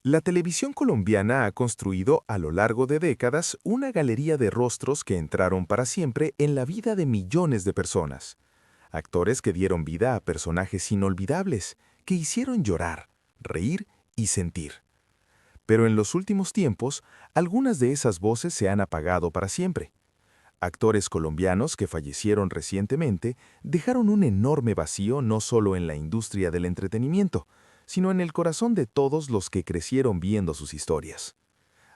La televisión colombiana ha construido a lo largo de décadas una galería de rostros que entraron para siempre en la vida de millones de personas. Actores que dieron vida a personajes inolvidables, que hicieron llorar, reír y sentir. Pero en los últimos tiempos, algunas de esas voces se han apagado para siempre. Actores colombianos que fallecieron recientemente dejaron un enorme vacío no solo en la industria del entretenimiento, sino en el corazón de todos los que crecieron viendo sus historias.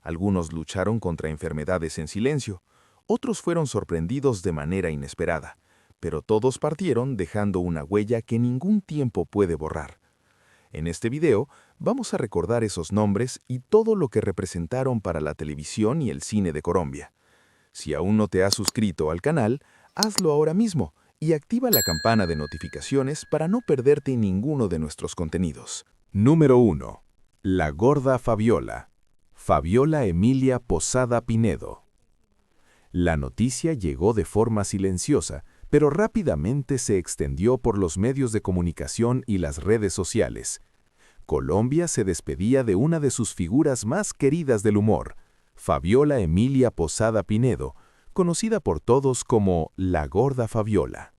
Algunos lucharon contra enfermedades en silencio, otros fueron sorprendidos de manera inesperada, pero todos partieron dejando una huella que ningún tiempo puede borrar. En este video vamos a recordar esos nombres y todo lo que representaron para la televisión y el cine de Colombia. Si aún no te has suscrito al canal, hazlo ahora mismo y activa la campana de notificaciones para no perderte ninguno de nuestros contenidos. Número 1. La Gorda Fabiola. Fabiola Emilia Posada Pinedo. La noticia llegó de forma silenciosa, pero rápidamente se extendió por los medios de comunicación y las redes sociales. Colombia se despedía de una de sus figuras más queridas del humor, Fabiola Emilia Posada Pinedo, conocida por todos como la Gorda Fabiola.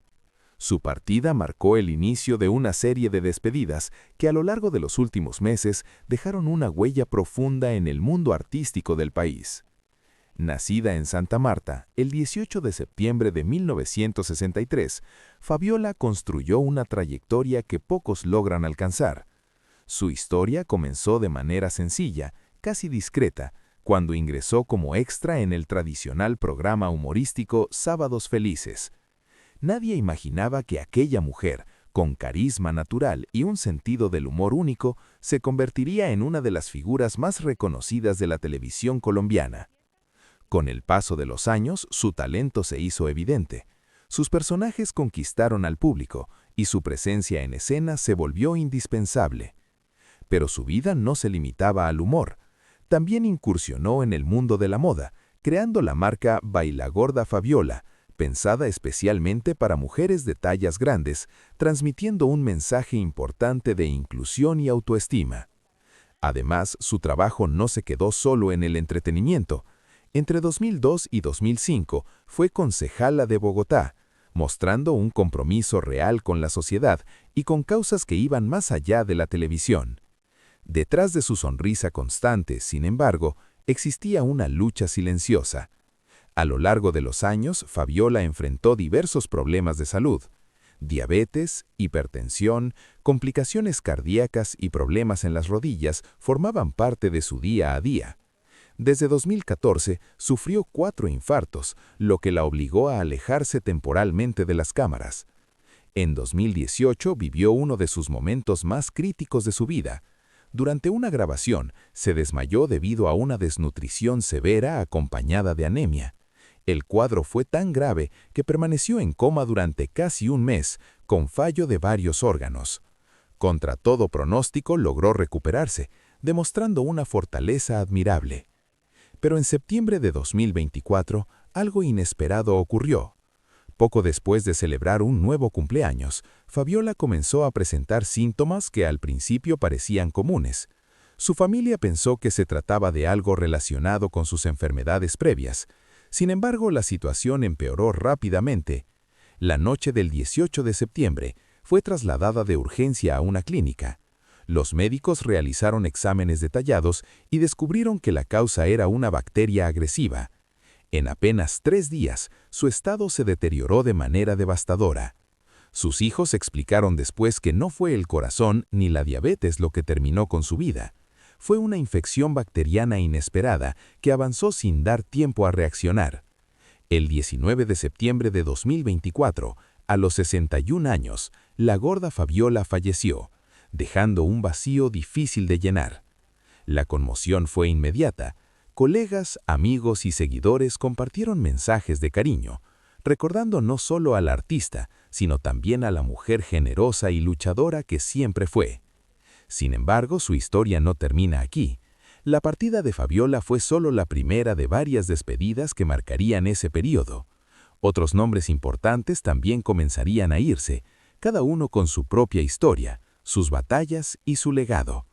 Su partida marcó el inicio de una serie de despedidas que a lo largo de los últimos meses dejaron una huella profunda en el mundo artístico del país. Nacida en Santa Marta el 18 de septiembre de 1963, Fabiola construyó una trayectoria que pocos logran alcanzar. Su historia comenzó de manera sencilla, casi discreta, cuando ingresó como extra en el tradicional programa humorístico Sábados Felices. Nadie imaginaba que aquella mujer, con carisma natural y un sentido del humor único, se convertiría en una de las figuras más reconocidas de la televisión colombiana. Con el paso de los años, su talento se hizo evidente. Sus personajes conquistaron al público y su presencia en escena se volvió indispensable. Pero su vida no se limitaba al humor. También incursionó en el mundo de la moda, creando la marca Baila Gorda Fabiola, pensada especialmente para mujeres de tallas grandes, transmitiendo un mensaje importante de inclusión y autoestima. Además, su trabajo no se quedó solo en el entretenimiento. Entre 2002 y 2005 fue concejala de Bogotá, mostrando un compromiso real con la sociedad y con causas que iban más allá de la televisión. Detrás de su sonrisa constante, sin embargo, existía una lucha silenciosa. A lo largo de los años, Fabiola enfrentó diversos problemas de salud. Diabetes, hipertensión, complicaciones cardíacas y problemas en las rodillas formaban parte de su día a día. Desde 2014 sufrió 4 infartos, lo que la obligó a alejarse temporalmente de las cámaras. En 2018 vivió uno de sus momentos más críticos de su vida. Durante una grabación, se desmayó debido a una desnutrición severa acompañada de anemia. El cuadro fue tan grave que permaneció en coma durante casi un mes, con fallo de varios órganos. Contra todo pronóstico logró recuperarse, demostrando una fortaleza admirable. Pero en septiembre de 2024, algo inesperado ocurrió. Poco después de celebrar un nuevo cumpleaños, Fabiola comenzó a presentar síntomas que al principio parecían comunes. Su familia pensó que se trataba de algo relacionado con sus enfermedades previas. Sin embargo, la situación empeoró rápidamente. La noche del 18 de septiembre, fue trasladada de urgencia a una clínica. Los médicos realizaron exámenes detallados y descubrieron que la causa era una bacteria agresiva. En apenas 3 días, su estado se deterioró de manera devastadora. Sus hijos explicaron después que no fue el corazón ni la diabetes lo que terminó con su vida. Fue una infección bacteriana inesperada que avanzó sin dar tiempo a reaccionar. El 19 de septiembre de 2024, a los 61 años, la Gorda Fabiola falleció, dejando un vacío difícil de llenar. La conmoción fue inmediata. Colegas, amigos y seguidores compartieron mensajes de cariño, recordando no solo al artista, sino también a la mujer generosa y luchadora que siempre fue. Sin embargo, su historia no termina aquí. La partida de Fabiola fue solo la primera de varias despedidas que marcarían ese periodo. Otros nombres importantes también comenzarían a irse, cada uno con su propia historia, sus batallas y su legado.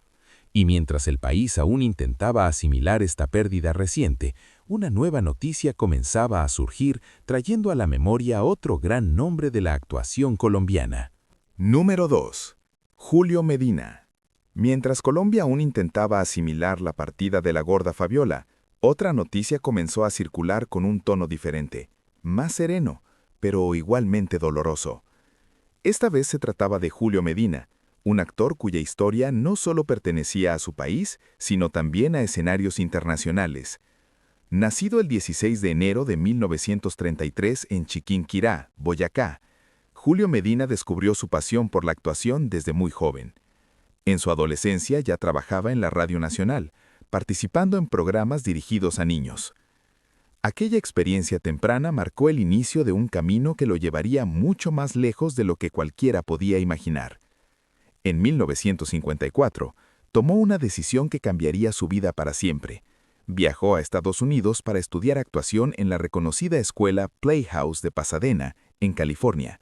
Y mientras el país aún intentaba asimilar esta pérdida reciente, una nueva noticia comenzaba a surgir, trayendo a la memoria otro gran nombre de la actuación colombiana. Número 2. Julio Medina. Mientras Colombia aún intentaba asimilar la partida de la gorda Fabiola, otra noticia comenzó a circular con un tono diferente, más sereno, pero igualmente doloroso. Esta vez se trataba de Julio Medina, un actor cuya historia no solo pertenecía a su país, sino también a escenarios internacionales. Nacido el 16 de enero de 1933 en Chiquinquirá, Boyacá, Julio Medina descubrió su pasión por la actuación desde muy joven. En su adolescencia ya trabajaba en la Radio Nacional, participando en programas dirigidos a niños. Aquella experiencia temprana marcó el inicio de un camino que lo llevaría mucho más lejos de lo que cualquiera podía imaginar. En 1954, tomó una decisión que cambiaría su vida para siempre. Viajó a Estados Unidos para estudiar actuación en la reconocida escuela Playhouse de Pasadena, en California.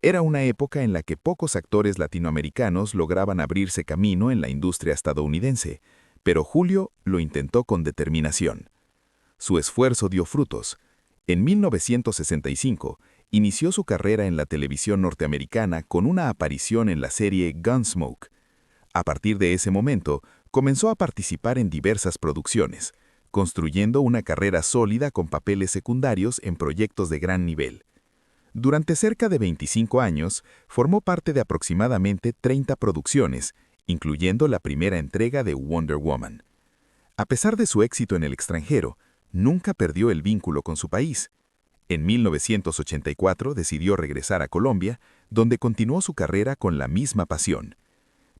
Era una época en la que pocos actores latinoamericanos lograban abrirse camino en la industria estadounidense, pero Julio lo intentó con determinación. Su esfuerzo dio frutos. En 1965, inició su carrera en la televisión norteamericana con una aparición en la serie Gunsmoke. A partir de ese momento, comenzó a participar en diversas producciones, construyendo una carrera sólida con papeles secundarios en proyectos de gran nivel. Durante cerca de 25 años, formó parte de aproximadamente 30 producciones, incluyendo la primera entrega de Wonder Woman. A pesar de su éxito en el extranjero, nunca perdió el vínculo con su país. En 1984 decidió regresar a Colombia, donde continuó su carrera con la misma pasión.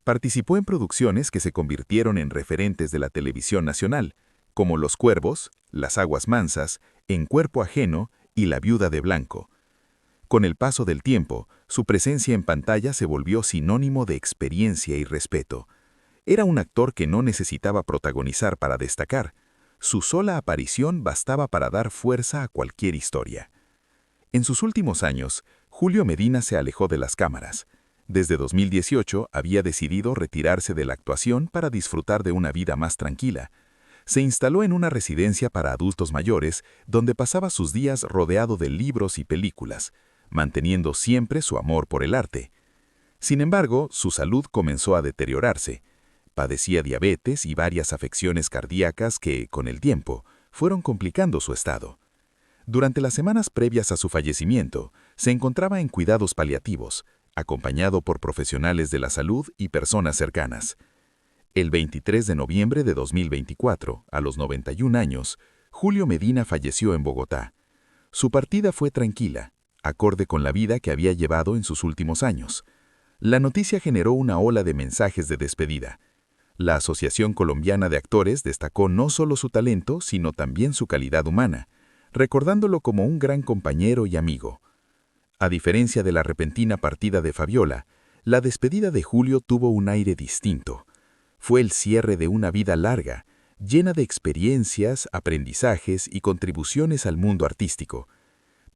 Participó en producciones que se convirtieron en referentes de la televisión nacional, como Los Cuervos, Las Aguas Mansas, En Cuerpo Ajeno y La Viuda de Blanco. Con el paso del tiempo, su presencia en pantalla se volvió sinónimo de experiencia y respeto. Era un actor que no necesitaba protagonizar para destacar. Su sola aparición bastaba para dar fuerza a cualquier historia. En sus últimos años, Julio Medina se alejó de las cámaras. Desde 2018 había decidido retirarse de la actuación para disfrutar de una vida más tranquila. Se instaló en una residencia para adultos mayores, donde pasaba sus días rodeado de libros y películas, manteniendo siempre su amor por el arte. Sin embargo, su salud comenzó a deteriorarse. Padecía diabetes y varias afecciones cardíacas que, con el tiempo, fueron complicando su estado. Durante las semanas previas a su fallecimiento, se encontraba en cuidados paliativos, acompañado por profesionales de la salud y personas cercanas. El 23 de noviembre de 2024, a los 91 años, Julio Medina falleció en Bogotá. Su partida fue tranquila, acorde con la vida que había llevado en sus últimos años. La noticia generó una ola de mensajes de despedida. La Asociación Colombiana de Actores destacó no solo su talento, sino también su calidad humana, recordándolo como un gran compañero y amigo. A diferencia de la repentina partida de Fabiola, la despedida de Julio tuvo un aire distinto. Fue el cierre de una vida larga, llena de experiencias, aprendizajes y contribuciones al mundo artístico.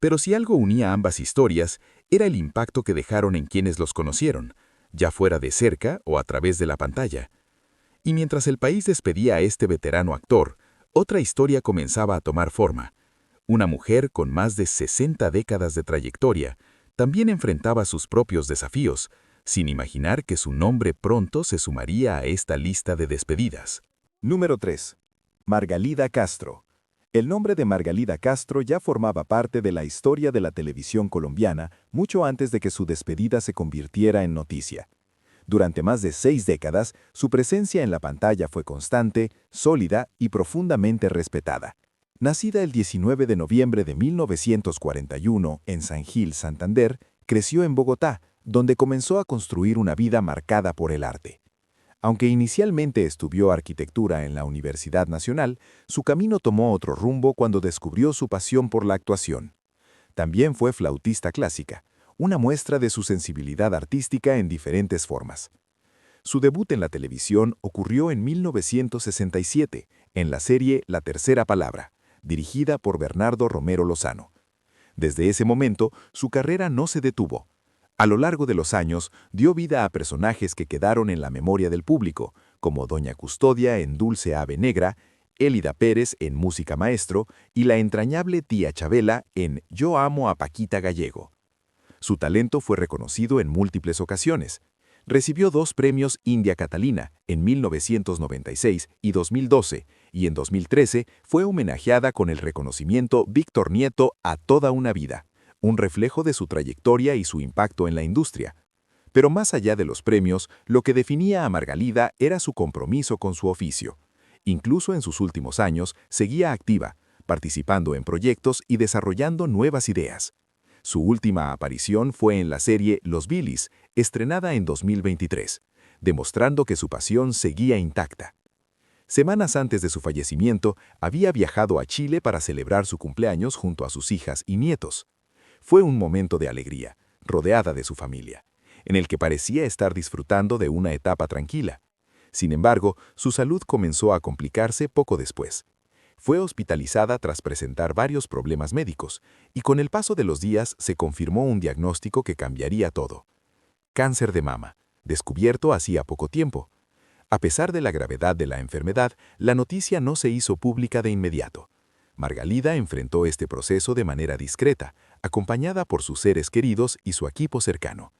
Pero si algo unía ambas historias, era el impacto que dejaron en quienes los conocieron, ya fuera de cerca o a través de la pantalla. Y mientras el país despedía a este veterano actor, otra historia comenzaba a tomar forma. Una mujer con más de 60 décadas de trayectoria también enfrentaba sus propios desafíos, sin imaginar que su nombre pronto se sumaría a esta lista de despedidas. Número 3. Margalida Castro. El nombre de Margalida Castro ya formaba parte de la historia de la televisión colombiana mucho antes de que su despedida se convirtiera en noticia. Durante más de 6 décadas, su presencia en la pantalla fue constante, sólida y profundamente respetada. Nacida el 19 de noviembre de 1941 en San Gil, Santander, creció en Bogotá, donde comenzó a construir una vida marcada por el arte. Aunque inicialmente estudió arquitectura en la Universidad Nacional, su camino tomó otro rumbo cuando descubrió su pasión por la actuación. También fue flautista clásica, una muestra de su sensibilidad artística en diferentes formas. Su debut en la televisión ocurrió en 1967, en la serie La Tercera Palabra, dirigida por Bernardo Romero Lozano. Desde ese momento, su carrera no se detuvo. A lo largo de los años, dio vida a personajes que quedaron en la memoria del público, como Doña Custodia en Dulce Ave Negra, Élida Pérez en Música Maestro y la entrañable tía Chabela en Yo amo a Paquita Gallego. Su talento fue reconocido en múltiples ocasiones. Recibió 2 premios India Catalina en 1996 y 2012, y en 2013 fue homenajeada con el reconocimiento Víctor Nieto a toda una vida, un reflejo de su trayectoria y su impacto en la industria. Pero más allá de los premios, lo que definía a Margalida era su compromiso con su oficio. Incluso en sus últimos años, seguía activa, participando en proyectos y desarrollando nuevas ideas. Su última aparición fue en la serie Los Billys, estrenada en 2023, demostrando que su pasión seguía intacta. Semanas antes de su fallecimiento, había viajado a Chile para celebrar su cumpleaños junto a sus hijas y nietos. Fue un momento de alegría, rodeada de su familia, en el que parecía estar disfrutando de una etapa tranquila. Sin embargo, su salud comenzó a complicarse poco después. Fue hospitalizada tras presentar varios problemas médicos, y con el paso de los días se confirmó un diagnóstico que cambiaría todo. Cáncer de mama, descubierto hacía poco tiempo. A pesar de la gravedad de la enfermedad, la noticia no se hizo pública de inmediato. Margalida enfrentó este proceso de manera discreta, acompañada por sus seres queridos y su equipo cercano.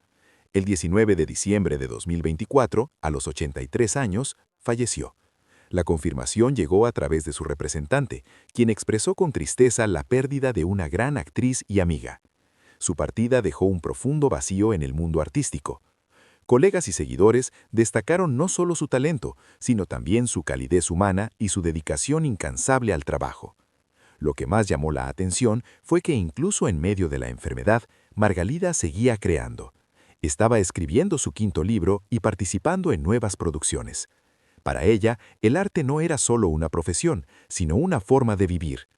El 19 de diciembre de 2024, a los 83 años, falleció. La confirmación llegó a través de su representante, quien expresó con tristeza la pérdida de una gran actriz y amiga. Su partida dejó un profundo vacío en el mundo artístico. Colegas y seguidores destacaron no solo su talento, sino también su calidez humana y su dedicación incansable al trabajo. Lo que más llamó la atención fue que incluso en medio de la enfermedad, Margalida seguía creando. Estaba escribiendo su 5º libro y participando en nuevas producciones. Para ella, el arte no era solo una profesión, sino una forma de vivir.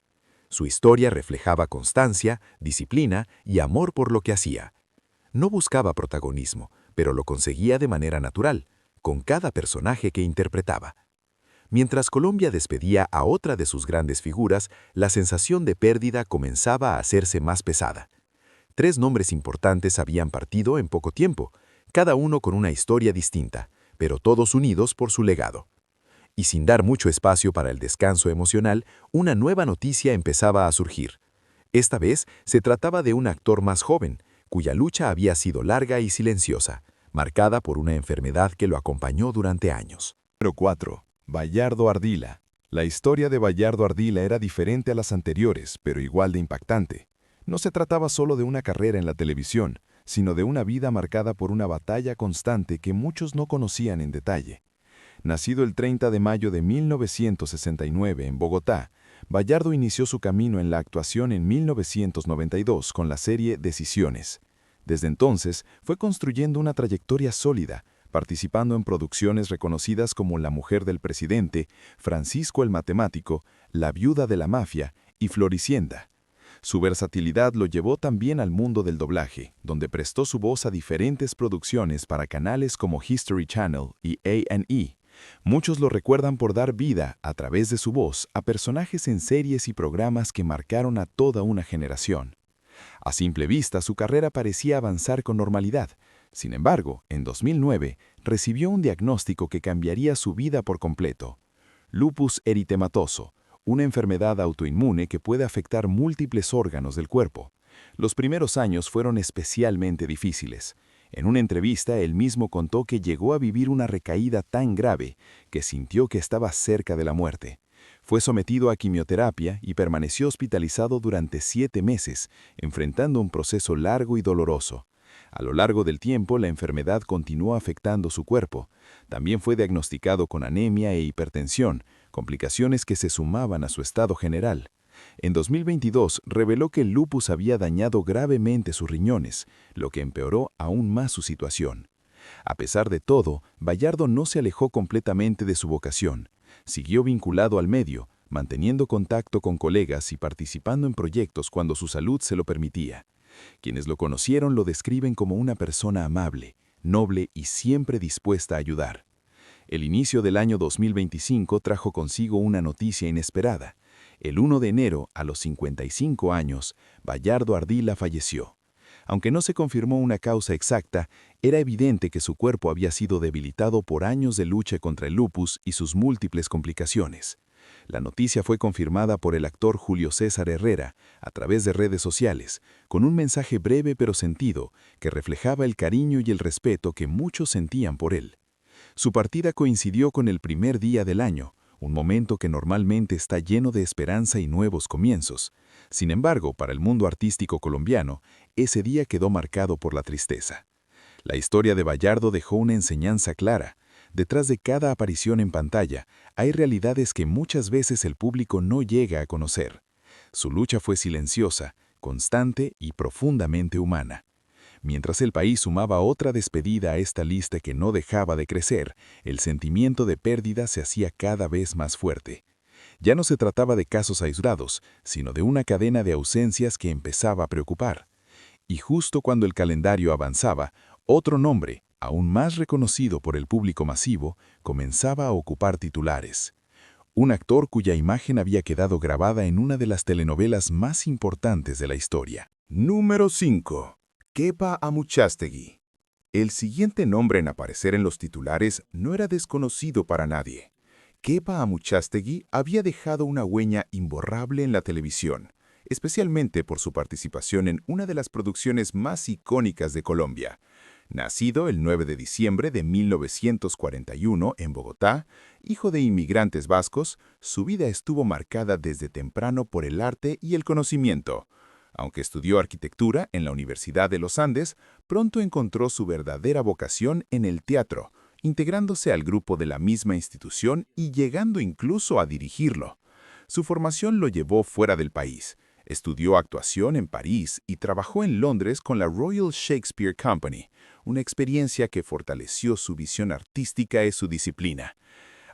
Su historia reflejaba constancia, disciplina y amor por lo que hacía. No buscaba protagonismo, pero lo conseguía de manera natural, con cada personaje que interpretaba. Mientras Colombia despedía a otra de sus grandes figuras, la sensación de pérdida comenzaba a hacerse más pesada. 3 nombres importantes habían partido en poco tiempo, cada uno con una historia distinta, pero todos unidos por su legado. Y sin dar mucho espacio para el descanso emocional, una nueva noticia empezaba a surgir. Esta vez se trataba de un actor más joven, cuya lucha había sido larga y silenciosa, marcada por una enfermedad que lo acompañó durante años. Número 4. Bayardo Ardila. La historia de Bayardo Ardila era diferente a las anteriores, pero igual de impactante. No se trataba solo de una carrera en la televisión, sino de una vida marcada por una batalla constante que muchos no conocían en detalle. Nacido el 30 de mayo de 1969 en Bogotá, Bayardo inició su camino en la actuación en 1992 con la serie Decisiones. Desde entonces, fue construyendo una trayectoria sólida, participando en producciones reconocidas como La mujer del presidente, Francisco el matemático, La viuda de la mafia y Floricienta. Su versatilidad lo llevó también al mundo del doblaje, donde prestó su voz a diferentes producciones para canales como History Channel y A&E. Muchos lo recuerdan por dar vida, a través de su voz, a personajes en series y programas que marcaron a toda una generación. A simple vista, su carrera parecía avanzar con normalidad. Sin embargo, en 2009, recibió un diagnóstico que cambiaría su vida por completo: lupus eritematoso, una enfermedad autoinmune que puede afectar múltiples órganos del cuerpo. Los primeros años fueron especialmente difíciles. En una entrevista, él mismo contó que llegó a vivir una recaída tan grave que sintió que estaba cerca de la muerte. Fue sometido a quimioterapia y permaneció hospitalizado durante 7 meses, enfrentando un proceso largo y doloroso. A lo largo del tiempo, la enfermedad continuó afectando su cuerpo. También fue diagnosticado con anemia e hipertensión, complicaciones que se sumaban a su estado general. En 2022 reveló que el lupus había dañado gravemente sus riñones, lo que empeoró aún más su situación. A pesar de todo, Bayardo no se alejó completamente de su vocación. Siguió vinculado al medio, manteniendo contacto con colegas y participando en proyectos cuando su salud se lo permitía. Quienes lo conocieron lo describen como una persona amable, noble y siempre dispuesta a ayudar. El inicio del año 2025 trajo consigo una noticia inesperada. El 1 de enero, a los 55 años, Bayardo Ardila falleció. Aunque no se confirmó una causa exacta, era evidente que su cuerpo había sido debilitado por años de lucha contra el lupus y sus múltiples complicaciones. La noticia fue confirmada por el actor Julio César Herrera a través de redes sociales, con un mensaje breve pero sentido que reflejaba el cariño y el respeto que muchos sentían por él. Su partida coincidió con el primer día del año, un momento que normalmente está lleno de esperanza y nuevos comienzos. Sin embargo, para el mundo artístico colombiano, ese día quedó marcado por la tristeza. La historia de Bayardo dejó una enseñanza clara. Detrás de cada aparición en pantalla, hay realidades que muchas veces el público no llega a conocer. Su lucha fue silenciosa, constante y profundamente humana. Mientras el país sumaba otra despedida a esta lista que no dejaba de crecer, el sentimiento de pérdida se hacía cada vez más fuerte. Ya no se trataba de casos aislados, sino de una cadena de ausencias que empezaba a preocupar. Y justo cuando el calendario avanzaba, otro nombre, aún más reconocido por el público masivo, comenzaba a ocupar titulares. Un actor cuya imagen había quedado grabada en una de las telenovelas más importantes de la historia. Número 5. Kepa Amuchastegui. El siguiente nombre en aparecer en los titulares no era desconocido para nadie. Kepa Amuchastegui había dejado una huella imborrable en la televisión, especialmente por su participación en una de las producciones más icónicas de Colombia. Nacido el 9 de diciembre de 1941 en Bogotá, hijo de inmigrantes vascos, su vida estuvo marcada desde temprano por el arte y el conocimiento. Aunque estudió arquitectura en la Universidad de los Andes, pronto encontró su verdadera vocación en el teatro, integrándose al grupo de la misma institución y llegando incluso a dirigirlo. Su formación lo llevó fuera del país. Estudió actuación en París y trabajó en Londres con la Royal Shakespeare Company, una experiencia que fortaleció su visión artística y su disciplina.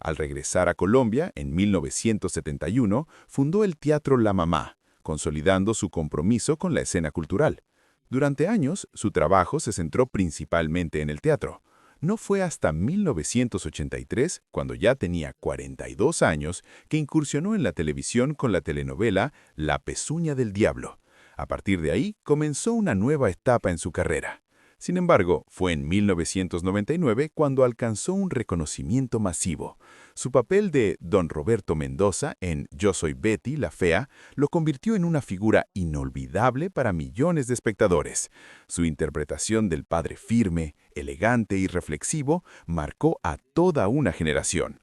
Al regresar a Colombia, en 1971, fundó el Teatro La Mamá, consolidando su compromiso con la escena cultural. Durante años, su trabajo se centró principalmente en el teatro. No fue hasta 1983, cuando ya tenía 42 años, que incursionó en la televisión con la telenovela La Pezuña del Diablo. A partir de ahí, comenzó una nueva etapa en su carrera. Sin embargo, fue en 1999 cuando alcanzó un reconocimiento masivo. Su papel de Don Roberto Mendoza en Yo soy Betty, la Fea, lo convirtió en una figura inolvidable para millones de espectadores. Su interpretación del padre firme, elegante y reflexivo marcó a toda una generación.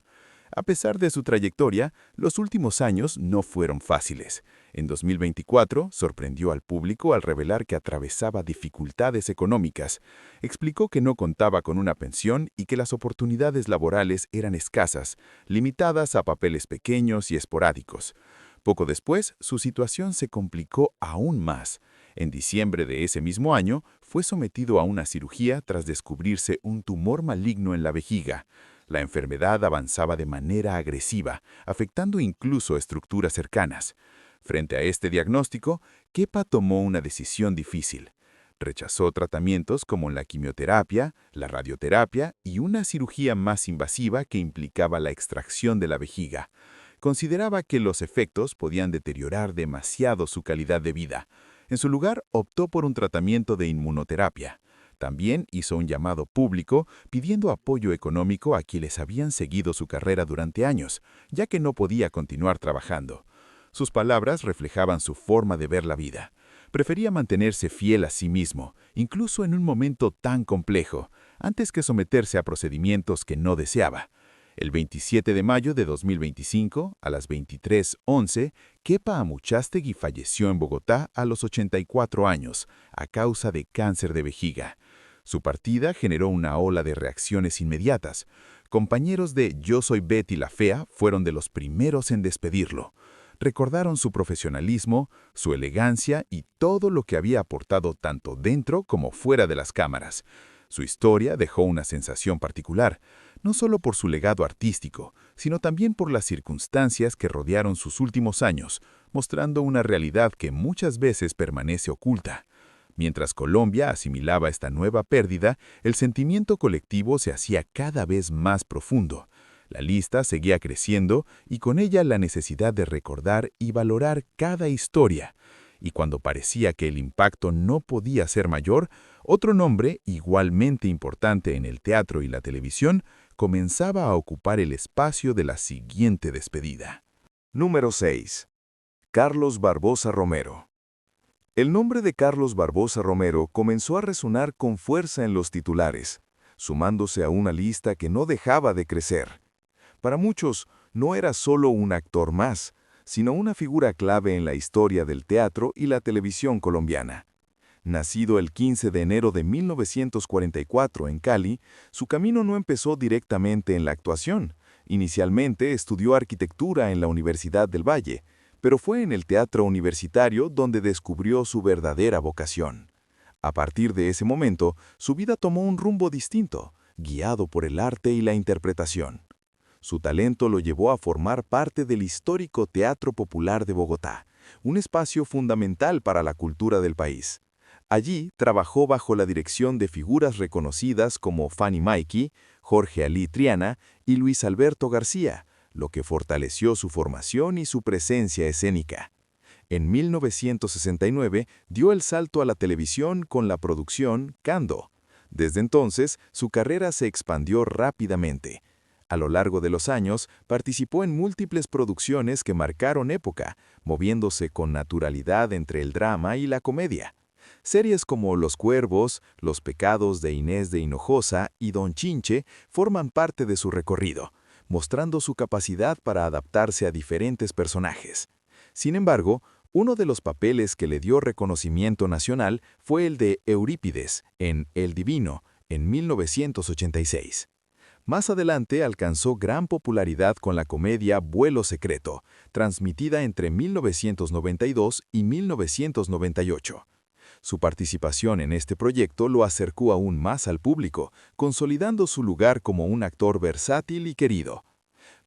A pesar de su trayectoria, los últimos años no fueron fáciles. En 2024, sorprendió al público al revelar que atravesaba dificultades económicas. Explicó que no contaba con una pensión y que las oportunidades laborales eran escasas, limitadas a papeles pequeños y esporádicos. Poco después, su situación se complicó aún más. En diciembre de ese mismo año, fue sometido a una cirugía tras descubrirse un tumor maligno en la vejiga. La enfermedad avanzaba de manera agresiva, afectando incluso estructuras cercanas. Frente a este diagnóstico, Kepa tomó una decisión difícil. Rechazó tratamientos como la quimioterapia, la radioterapia y una cirugía más invasiva que implicaba la extracción de la vejiga. Consideraba que los efectos podían deteriorar demasiado su calidad de vida. En su lugar, optó por un tratamiento de inmunoterapia. También hizo un llamado público pidiendo apoyo económico a quienes habían seguido su carrera durante años, ya que no podía continuar trabajando. Sus palabras reflejaban su forma de ver la vida. Prefería mantenerse fiel a sí mismo, incluso en un momento tan complejo, antes que someterse a procedimientos que no deseaba. El 27 de mayo de 2025, a las 23:11, Kepa Amuchastegui falleció en Bogotá a los 84 años, a causa de cáncer de vejiga. Su partida generó una ola de reacciones inmediatas. Compañeros de Yo soy Betty la Fea fueron de los primeros en despedirlo. Recordaron su profesionalismo, su elegancia y todo lo que había aportado tanto dentro como fuera de las cámaras. Su historia dejó una sensación particular, no solo por su legado artístico, sino también por las circunstancias que rodearon sus últimos años, mostrando una realidad que muchas veces permanece oculta. Mientras Colombia asimilaba esta nueva pérdida, el sentimiento colectivo se hacía cada vez más profundo. La lista seguía creciendo y con ella la necesidad de recordar y valorar cada historia. y cuando parecía que el impacto no podía ser mayor, otro nombre, igualmente importante en el teatro y la televisión, comenzaba a ocupar el espacio de la siguiente despedida. Número 6. Carlos Barbosa Romero. El nombre de Carlos Barbosa Romero comenzó a resonar con fuerza en los titulares, sumándose a una lista que no dejaba de crecer. Para muchos, no era solo un actor más, sino una figura clave en la historia del teatro y la televisión colombiana. Nacido el 15 de enero de 1944 en Cali, su camino no empezó directamente en la actuación. Inicialmente estudió arquitectura en la Universidad del Valle, pero fue en el teatro universitario donde descubrió su verdadera vocación. A partir de ese momento, su vida tomó un rumbo distinto, guiado por el arte y la interpretación. Su talento lo llevó a formar parte del histórico Teatro Popular de Bogotá, un espacio fundamental para la cultura del país. Allí trabajó bajo la dirección de figuras reconocidas como Fanny Maikey, Jorge Alí Triana y Luis Alberto García, lo que fortaleció su formación y su presencia escénica. En 1969 dio el salto a la televisión con la producción Cando. Desde entonces, su carrera se expandió rápidamente. A lo largo de los años, participó en múltiples producciones que marcaron época, moviéndose con naturalidad entre el drama y la comedia. Series como Los Cuervos, Los Pecados de Inés de Hinojosa y Don Chinche forman parte de su recorrido, mostrando su capacidad para adaptarse a diferentes personajes. Sin embargo, uno de los papeles que le dio reconocimiento nacional fue el de Eurípides en El Divino, en 1986. Más adelante alcanzó gran popularidad con la comedia Vuelo Secreto, transmitida entre 1992 y 1998. Su participación en este proyecto lo acercó aún más al público, consolidando su lugar como un actor versátil y querido.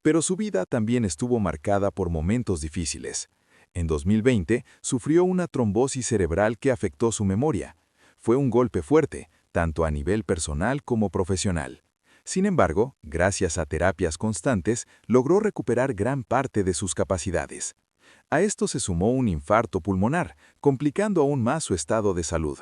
Pero su vida también estuvo marcada por momentos difíciles. En 2020 sufrió una trombosis cerebral que afectó su memoria. Fue un golpe fuerte, tanto a nivel personal como profesional. Sin embargo, gracias a terapias constantes, logró recuperar gran parte de sus capacidades. A esto se sumó un infarto pulmonar, complicando aún más su estado de salud.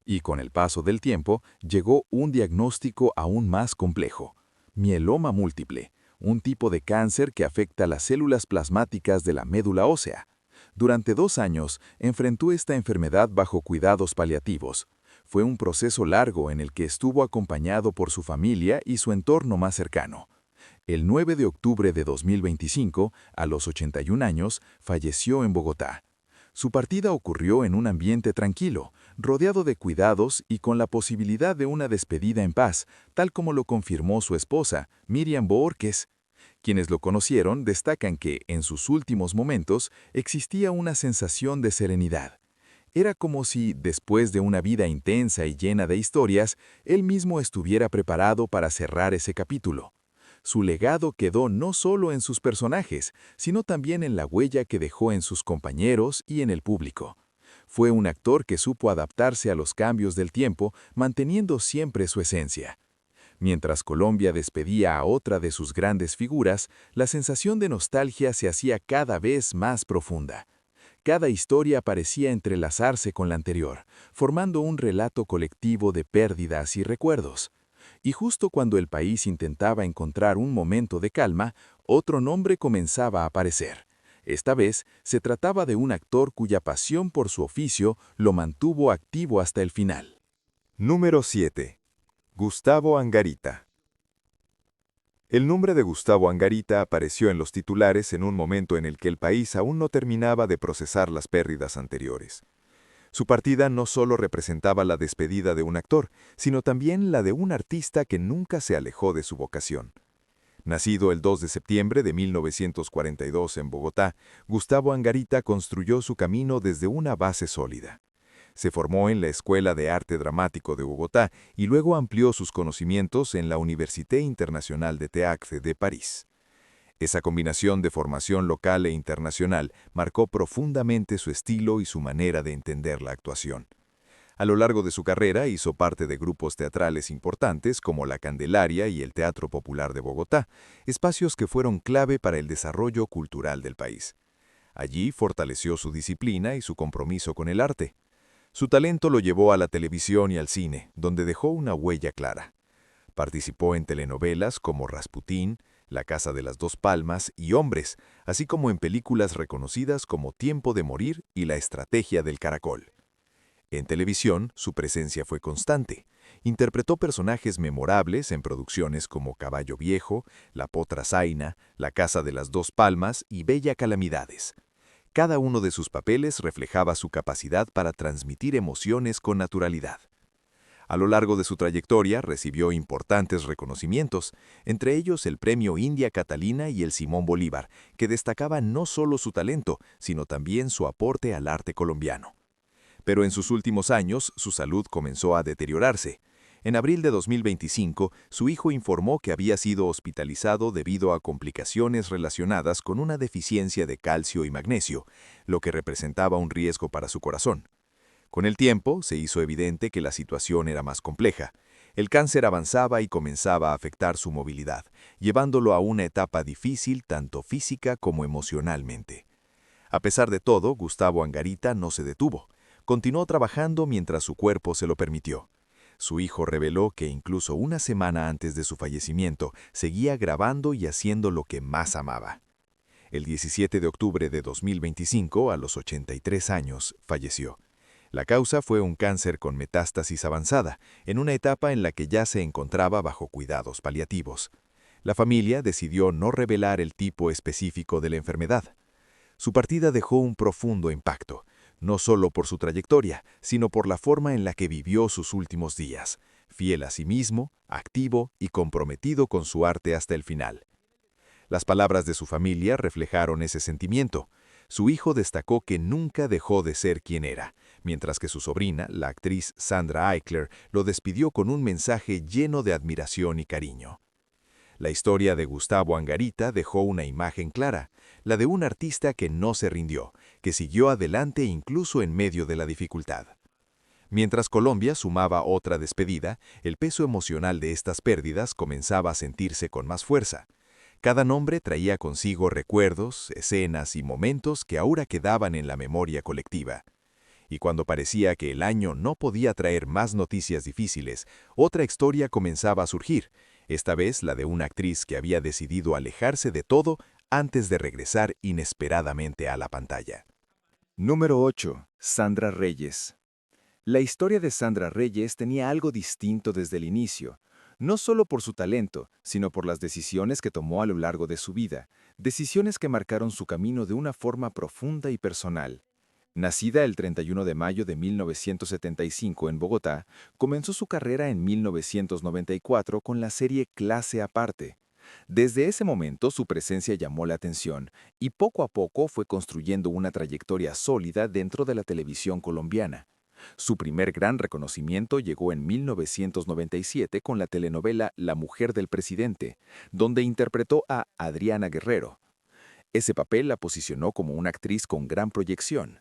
Y con el paso del tiempo, llegó un diagnóstico aún más complejo: mieloma múltiple, un tipo de cáncer que afecta las células plasmáticas de la médula ósea. Durante 2 años, enfrentó esta enfermedad bajo cuidados paliativos. Fue un proceso largo en el que estuvo acompañado por su familia y su entorno más cercano. El 9 de octubre de 2025, a los 81 años, falleció en Bogotá. Su partida ocurrió en un ambiente tranquilo, rodeado de cuidados y con la posibilidad de una despedida en paz, tal como lo confirmó su esposa, Miriam Boórquez. Quienes lo conocieron destacan que, en sus últimos momentos, existía una sensación de serenidad. Era como si, después de una vida intensa y llena de historias, él mismo estuviera preparado para cerrar ese capítulo. Su legado quedó no solo en sus personajes, sino también en la huella que dejó en sus compañeros y en el público. Fue un actor que supo adaptarse a los cambios del tiempo, manteniendo siempre su esencia. Mientras Colombia despedía a otra de sus grandes figuras, la sensación de nostalgia se hacía cada vez más profunda. Cada historia parecía entrelazarse con la anterior, formando un relato colectivo de pérdidas y recuerdos. Y justo cuando el país intentaba encontrar un momento de calma, otro nombre comenzaba a aparecer. Esta vez se trataba de un actor cuya pasión por su oficio lo mantuvo activo hasta el final. Número 7. Gustavo Angarita. El nombre de Gustavo Angarita apareció en los titulares en un momento en el que el país aún no terminaba de procesar las pérdidas anteriores. Su partida no solo representaba la despedida de un actor, sino también la de un artista que nunca se alejó de su vocación. Nacido el 2 de septiembre de 1942 en Bogotá, Gustavo Angarita construyó su camino desde una base sólida. Se formó en la Escuela de Arte Dramático de Bogotá y luego amplió sus conocimientos en la Université Internationale de Théâtre de París. Esa combinación de formación local e internacional marcó profundamente su estilo y su manera de entender la actuación. A lo largo de su carrera hizo parte de grupos teatrales importantes como La Candelaria y el Teatro Popular de Bogotá, espacios que fueron clave para el desarrollo cultural del país. Allí fortaleció su disciplina y su compromiso con el arte. Su talento lo llevó a la televisión y al cine, donde dejó una huella clara. Participó en telenovelas como Rasputín, La Casa de las Dos Palmas y Hombres, así como en películas reconocidas como Tiempo de Morir y La Estrategia del Caracol. En televisión, su presencia fue constante. Interpretó personajes memorables en producciones como Caballo Viejo, La Potra Zaina, La Casa de las Dos Palmas y Bella Calamidades. Cada uno de sus papeles reflejaba su capacidad para transmitir emociones con naturalidad. A lo largo de su trayectoria recibió importantes reconocimientos, entre ellos el Premio India Catalina y el Simón Bolívar, que destacaban no solo su talento, sino también su aporte al arte colombiano. Pero en sus últimos años, su salud comenzó a deteriorarse. En abril de 2025, su hijo informó que había sido hospitalizado debido a complicaciones relacionadas con una deficiencia de calcio y magnesio, lo que representaba un riesgo para su corazón. Con el tiempo, se hizo evidente que la situación era más compleja. El cáncer avanzaba y comenzaba a afectar su movilidad, llevándolo a una etapa difícil tanto física como emocionalmente. A pesar de todo, Gustavo Angarita no se detuvo. Continuó trabajando mientras su cuerpo se lo permitió. Su hijo reveló que incluso una semana antes de su fallecimiento, seguía grabando y haciendo lo que más amaba. El 17 de octubre de 2025, a los 83 años, falleció. La causa fue un cáncer con metástasis avanzada, en una etapa en la que ya se encontraba bajo cuidados paliativos. La familia decidió no revelar el tipo específico de la enfermedad. Su partida dejó un profundo impacto, no solo por su trayectoria, sino por la forma en la que vivió sus últimos días, fiel a sí mismo, activo y comprometido con su arte hasta el final. Las palabras de su familia reflejaron ese sentimiento. Su hijo destacó que nunca dejó de ser quien era, mientras que su sobrina, la actriz Sandra Eichler, lo despidió con un mensaje lleno de admiración y cariño. La historia de Gustavo Angarita dejó una imagen clara, la de un artista que no se rindió, que siguió adelante incluso en medio de la dificultad. Mientras Colombia sumaba otra despedida, el peso emocional de estas pérdidas comenzaba a sentirse con más fuerza. Cada nombre traía consigo recuerdos, escenas y momentos que ahora quedaban en la memoria colectiva. Y cuando parecía que el año no podía traer más noticias difíciles, otra historia comenzaba a surgir, esta vez la de una actriz que había decidido alejarse de todo antes de regresar inesperadamente a la pantalla. Número 8. Sandra Reyes. La historia de Sandra Reyes tenía algo distinto desde el inicio, no solo por su talento, sino por las decisiones que tomó a lo largo de su vida, decisiones que marcaron su camino de una forma profunda y personal. Nacida el 31 de mayo de 1975 en Bogotá, comenzó su carrera en 1994 con la serie Clase Aparte. Desde ese momento su presencia llamó la atención y poco a poco fue construyendo una trayectoria sólida dentro de la televisión colombiana. Su primer gran reconocimiento llegó en 1997 con la telenovela La Mujer del Presidente, donde interpretó a Adriana Guerrero. Ese papel la posicionó como una actriz con gran proyección.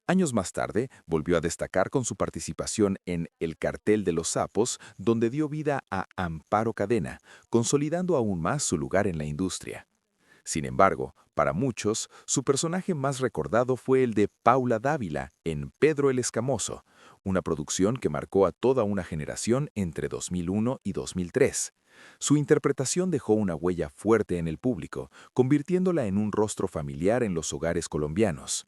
Años más tarde, volvió a destacar con su participación en El Cartel de los Sapos, donde dio vida a Amparo Cadena, consolidando aún más su lugar en la industria. Sin embargo, para muchos, su personaje más recordado fue el de Paula Dávila en Pedro el Escamoso, una producción que marcó a toda una generación entre 2001 y 2003. Su interpretación dejó una huella fuerte en el público, convirtiéndola en un rostro familiar en los hogares colombianos.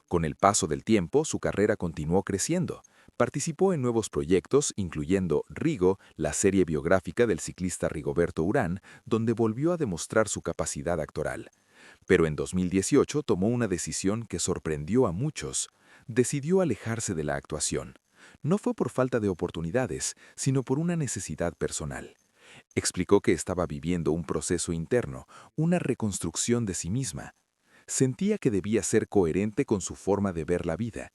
Con el paso del tiempo, su carrera continuó creciendo. Participó en nuevos proyectos, incluyendo Rigo, la serie biográfica del ciclista Rigoberto Urán, donde volvió a demostrar su capacidad actoral. Pero en 2018 tomó una decisión que sorprendió a muchos. Decidió alejarse de la actuación. No fue por falta de oportunidades, sino por una necesidad personal. Explicó que estaba viviendo un proceso interno, una reconstrucción de sí misma. Sentía que debía ser coherente con su forma de ver la vida.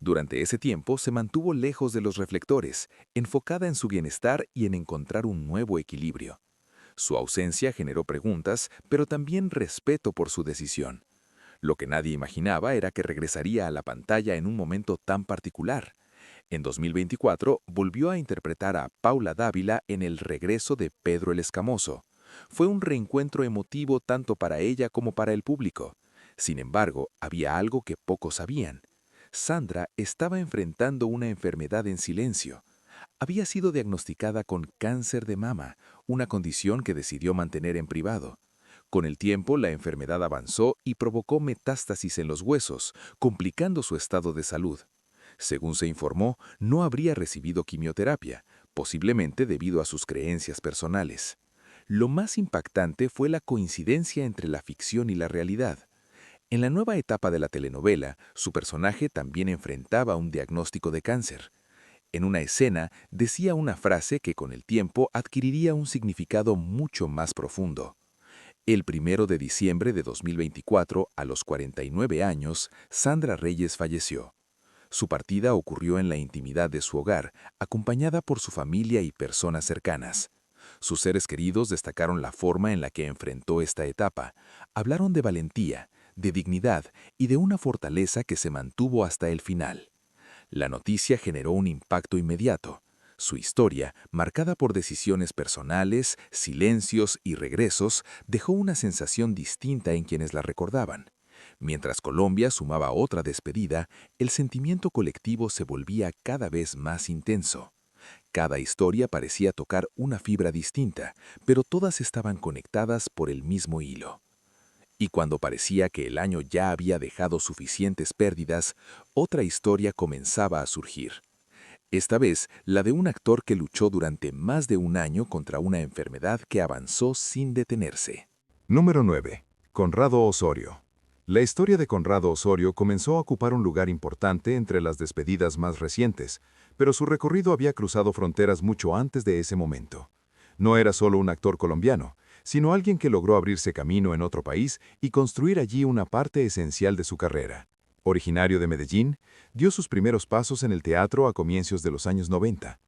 Durante ese tiempo se mantuvo lejos de los reflectores, enfocada en su bienestar y en encontrar un nuevo equilibrio. Su ausencia generó preguntas, pero también respeto por su decisión. Lo que nadie imaginaba era que regresaría a la pantalla en un momento tan particular. En 2024 volvió a interpretar a Paula Dávila en El regreso de Pedro el Escamoso. Fue un reencuentro emotivo tanto para ella como para el público. Sin embargo, había algo que pocos sabían. Sandra estaba enfrentando una enfermedad en silencio. Había sido diagnosticada con cáncer de mama, una condición que decidió mantener en privado. Con el tiempo, la enfermedad avanzó y provocó metástasis en los huesos, complicando su estado de salud. Según se informó, no habría recibido quimioterapia, posiblemente debido a sus creencias personales. Lo más impactante fue la coincidencia entre la ficción y la realidad. En la nueva etapa de la telenovela, su personaje también enfrentaba un diagnóstico de cáncer. En una escena decía una frase que con el tiempo adquiriría un significado mucho más profundo. El 1 de diciembre de 2024, a los 49 años, Sandra Reyes falleció. Su partida ocurrió en la intimidad de su hogar, acompañada por su familia y personas cercanas. Sus seres queridos destacaron la forma en la que enfrentó esta etapa. Hablaron de valentía, de dignidad y de una fortaleza que se mantuvo hasta el final. La noticia generó un impacto inmediato. Su historia, marcada por decisiones personales, silencios y regresos, dejó una sensación distinta en quienes la recordaban. Mientras Colombia sumaba otra despedida, el sentimiento colectivo se volvía cada vez más intenso. Cada historia parecía tocar una fibra distinta, pero todas estaban conectadas por el mismo hilo. Y cuando parecía que el año ya había dejado suficientes pérdidas, otra historia comenzaba a surgir. Esta vez, la de un actor que luchó durante más de un año contra una enfermedad que avanzó sin detenerse. Número 9. Conrado Osorio. La historia de Conrado Osorio comenzó a ocupar un lugar importante entre las despedidas más recientes, pero su recorrido había cruzado fronteras mucho antes de ese momento. No era solo un actor colombiano, sino alguien que logró abrirse camino en otro país y construir allí una parte esencial de su carrera. Originario de Medellín, dio sus primeros pasos en el teatro a comienzos de los años 90.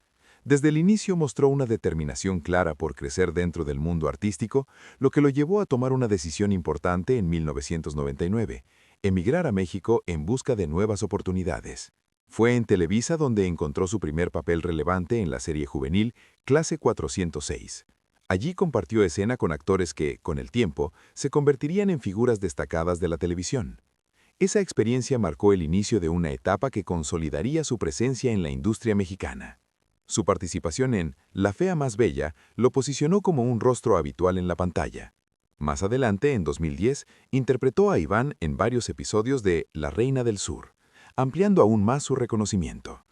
Desde el inicio mostró una determinación clara por crecer dentro del mundo artístico, lo que lo llevó a tomar una decisión importante en 1999, emigrar a México en busca de nuevas oportunidades. Fue en Televisa donde encontró su primer papel relevante en la serie juvenil Clase 406. Allí compartió escena con actores que, con el tiempo, se convertirían en figuras destacadas de la televisión. Esa experiencia marcó el inicio de una etapa que consolidaría su presencia en la industria mexicana. Su participación en La Fea Más Bella lo posicionó como un rostro habitual en la pantalla. Más adelante, en 2010, interpretó a Iván en varios episodios de La Reina del Sur, ampliando aún más su reconocimiento.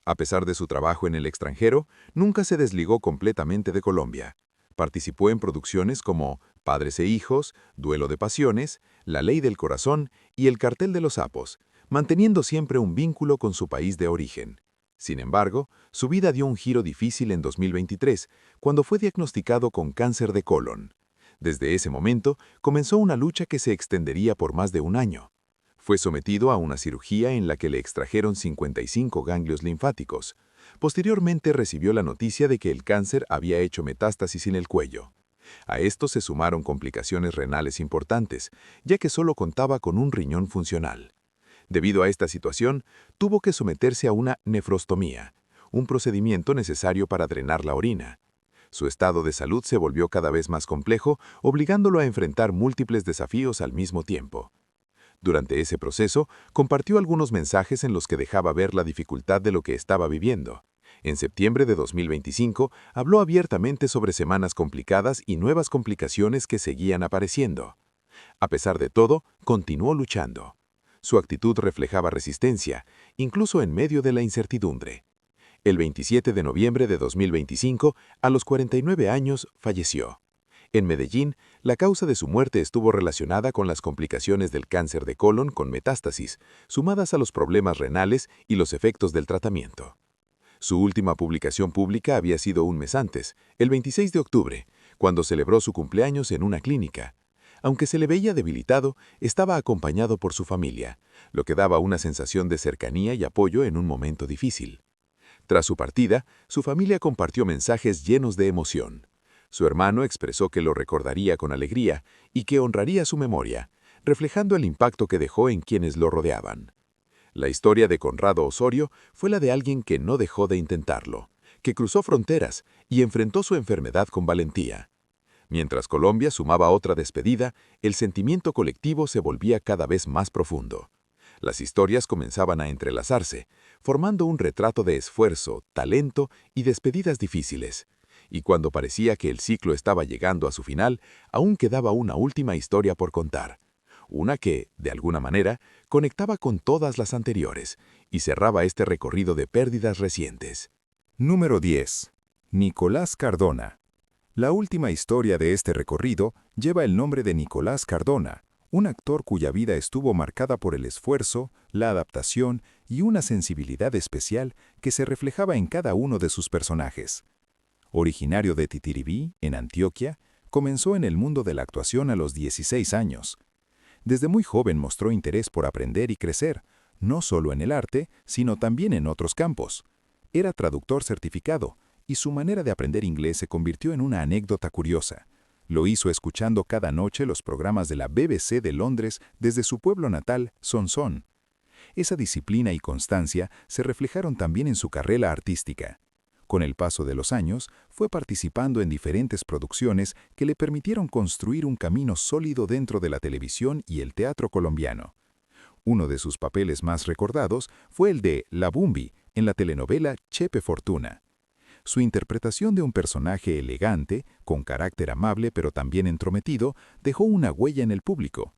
A pesar de su trabajo en el extranjero, nunca se desligó completamente de Colombia. Participó en producciones como Padres e Hijos, Duelo de Pasiones, La Ley del Corazón y El Cartel de los Sapos, manteniendo siempre un vínculo con su país de origen. Sin embargo, su vida dio un giro difícil en 2023, cuando fue diagnosticado con cáncer de colon. Desde ese momento, comenzó una lucha que se extendería por más de un año. Fue sometido a una cirugía en la que le extrajeron 55 ganglios linfáticos. Posteriormente recibió la noticia de que el cáncer había hecho metástasis en el cuello. A esto se sumaron complicaciones renales importantes, ya que solo contaba con un riñón funcional. Debido a esta situación, tuvo que someterse a una nefrostomía, un procedimiento necesario para drenar la orina. Su estado de salud se volvió cada vez más complejo, obligándolo a enfrentar múltiples desafíos al mismo tiempo. Durante ese proceso, compartió algunos mensajes en los que dejaba ver la dificultad de lo que estaba viviendo. En septiembre de 2025, habló abiertamente sobre semanas complicadas y nuevas complicaciones que seguían apareciendo. A pesar de todo, continuó luchando. Su actitud reflejaba resistencia, incluso en medio de la incertidumbre. El 27 de noviembre de 2025, a los 49 años, falleció. En Medellín, la causa de su muerte estuvo relacionada con las complicaciones del cáncer de colon con metástasis, sumadas a los problemas renales y los efectos del tratamiento. Su última publicación pública había sido un mes antes, el 26 de octubre, cuando celebró su cumpleaños en una clínica. Aunque se le veía debilitado, estaba acompañado por su familia, lo que daba una sensación de cercanía y apoyo en un momento difícil. Tras su partida, su familia compartió mensajes llenos de emoción. Su hermano expresó que lo recordaría con alegría y que honraría su memoria, reflejando el impacto que dejó en quienes lo rodeaban. La historia de Conrado Osorio fue la de alguien que no dejó de intentarlo, que cruzó fronteras y enfrentó su enfermedad con valentía. Mientras Colombia sumaba otra despedida, el sentimiento colectivo se volvía cada vez más profundo. Las historias comenzaban a entrelazarse, formando un retrato de esfuerzo, talento y despedidas difíciles. Y cuando parecía que el ciclo estaba llegando a su final, aún quedaba una última historia por contar. Una que, de alguna manera, conectaba con todas las anteriores y cerraba este recorrido de pérdidas recientes. Número 10. Nicolás Cardona. La última historia de este recorrido lleva el nombre de Nicolás Cardona, un actor cuya vida estuvo marcada por el esfuerzo, la adaptación y una sensibilidad especial que se reflejaba en cada uno de sus personajes. Originario de Titiribí, en Antioquia, comenzó en el mundo de la actuación a los 16 años. Desde muy joven mostró interés por aprender y crecer, no solo en el arte, sino también en otros campos. Era traductor certificado, y su manera de aprender inglés se convirtió en una anécdota curiosa. Lo hizo escuchando cada noche los programas de la BBC de Londres desde su pueblo natal, Sonsón. Esa disciplina y constancia se reflejaron también en su carrera artística. Con el paso de los años, fue participando en diferentes producciones que le permitieron construir un camino sólido dentro de la televisión y el teatro colombiano. Uno de sus papeles más recordados fue el de La Bumbi en la telenovela Chepe Fortuna. Su interpretación de un personaje elegante, con carácter amable pero también entrometido, dejó una huella en el público.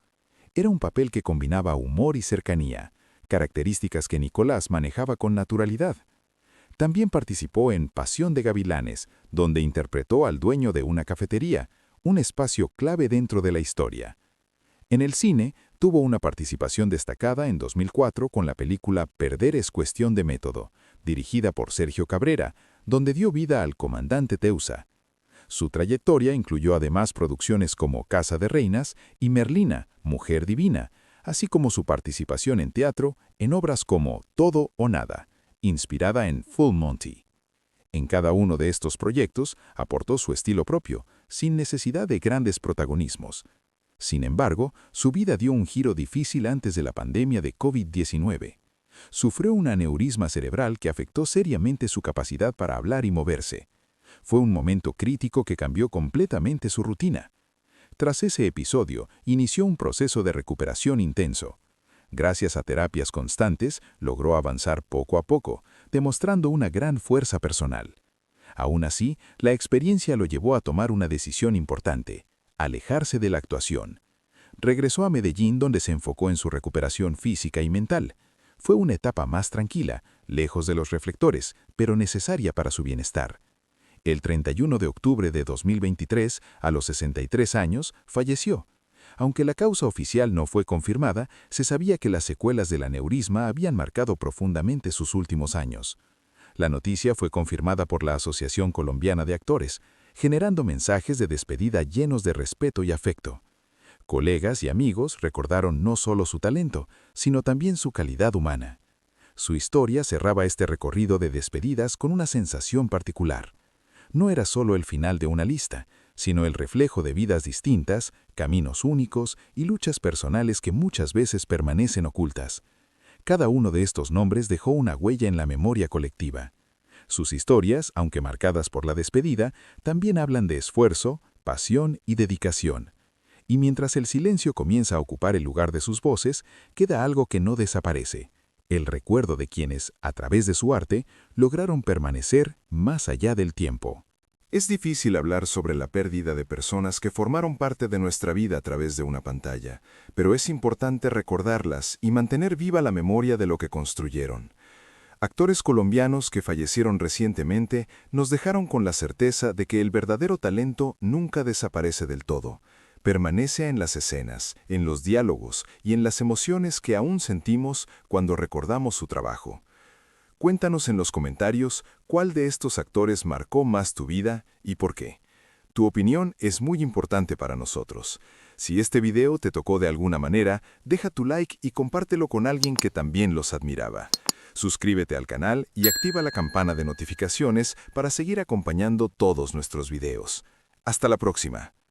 Era un papel que combinaba humor y cercanía, características que Nicolás manejaba con naturalidad. También participó en Pasión de Gavilanes, donde interpretó al dueño de una cafetería, un espacio clave dentro de la historia. En el cine, tuvo una participación destacada en 2004 con la película Perder es cuestión de método, dirigida por Sergio Cabrera, donde dio vida al comandante Teusa. Su trayectoria incluyó además producciones como Casa de Reinas y Merlina, Mujer Divina, así como su participación en teatro en obras como Todo o Nada, inspirada en Full Monty. En cada uno de estos proyectos aportó su estilo propio, sin necesidad de grandes protagonismos. Sin embargo, su vida dio un giro difícil antes de la pandemia de COVID-19. Sufrió un aneurisma cerebral que afectó seriamente su capacidad para hablar y moverse. Fue un momento crítico que cambió completamente su rutina. Tras ese episodio, inició un proceso de recuperación intenso. Gracias a terapias constantes, logró avanzar poco a poco, demostrando una gran fuerza personal. Aún así, la experiencia lo llevó a tomar una decisión importante: alejarse de la actuación. Regresó a Medellín, donde se enfocó en su recuperación física y mental. Fue una etapa más tranquila, lejos de los reflectores, pero necesaria para su bienestar. El 31 de octubre de 2023, a los 63 años, falleció. Aunque la causa oficial no fue confirmada, se sabía que las secuelas del aneurisma habían marcado profundamente sus últimos años. La noticia fue confirmada por la Asociación Colombiana de Actores, generando mensajes de despedida llenos de respeto y afecto. Colegas y amigos recordaron no solo su talento, sino también su calidad humana. Su historia cerraba este recorrido de despedidas con una sensación particular. No era solo el final de una lista, sino el reflejo de vidas distintas, caminos únicos y luchas personales que muchas veces permanecen ocultas. Cada uno de estos nombres dejó una huella en la memoria colectiva. Sus historias, aunque marcadas por la despedida, también hablan de esfuerzo, pasión y dedicación. Y mientras el silencio comienza a ocupar el lugar de sus voces, queda algo que no desaparece: el recuerdo de quienes, a través de su arte, lograron permanecer más allá del tiempo. Es difícil hablar sobre la pérdida de personas que formaron parte de nuestra vida a través de una pantalla, pero es importante recordarlas y mantener viva la memoria de lo que construyeron. Actores colombianos que fallecieron recientemente nos dejaron con la certeza de que el verdadero talento nunca desaparece del todo. Permanece en las escenas, en los diálogos y en las emociones que aún sentimos cuando recordamos su trabajo. Cuéntanos en los comentarios cuál de estos actores marcó más tu vida y por qué. Tu opinión es muy importante para nosotros. Si este video te tocó de alguna manera, deja tu like y compártelo con alguien que también los admiraba. Suscríbete al canal y activa la campana de notificaciones para seguir acompañando todos nuestros videos. Hasta la próxima.